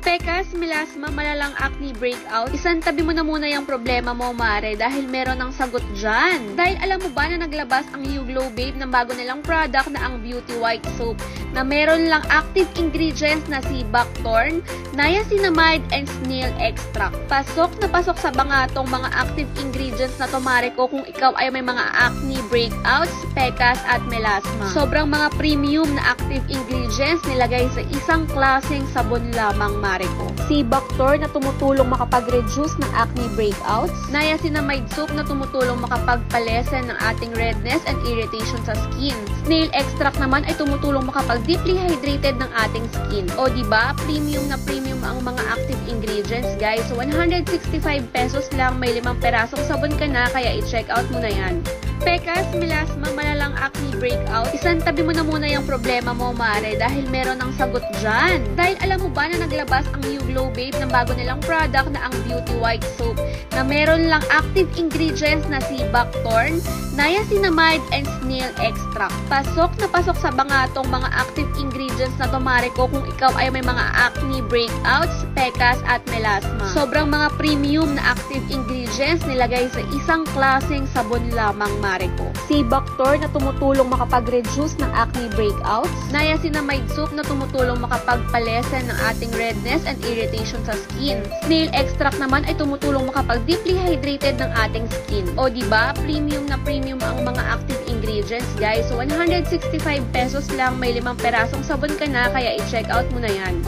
Pekas, melasma, malalang acne breakout, isantabi mo na muna yung problema mo, mare, dahil meron ng sagot dyan. Dahil alam mo ba na naglabas ang YouGlow Babe ng bago nilang product na ang Beauty White Soap na meron lang active ingredients na si buckthorn, niacinamide, and snail extract. Pasok na pasok sa banga tong mga active ingredients na to, mare ko, kung ikaw ay may mga acne breakouts, pekas, at melasma. Sobrang mga premium na active ingredients nilagay sa isang klaseng sabon lamang, mare ko. Si buckthorn na tumutulong makapag-reduce ng acne breakouts, niacinamide soap na tumutulong makapagpalesen ng ating redness and irritation sa skin. Snail extract naman ay tumutulong makapag-deeply hydrated ng ating skin. O diba, premium na premium ang mga active ingredients, guys. So 165 pesos lang, may 5 perasong sabon ka na, kaya i-check out mo na yan. Pekas, melasma, malalang acne breakout, isantabi mo na muna yung problema mo, mare, dahil meron ng sagot dyan. Dahil alam mo ba na naglabas ang YouGlow Babe ng bago nilang product na ang Beauty White Soap na meron lang active ingredients na si buckthorn, niacinamide, and snail extract. Pasok na pasok sa banga tong mga active ingredients na to, mare ko, kung ikaw ay may mga acne breakouts, pekas, at melasma. Sobrang mga premium na active ingredients nilagay sa isang klaseng sabon lamang, mare ko. Si buckthorn na tumutulong makapag-reduce ng acne breakouts, niacinamide soap na tumutulong makapagpalesen ng ating redness and irritation sa skin. Snail extract naman ay tumutulong makapag-deeply hydrated ng ating skin. O diba, premium na premium ang mga active ingredients, guys. So 165 pesos lang, may 5 perasong sabon ka na, kaya i-check out mo na yan.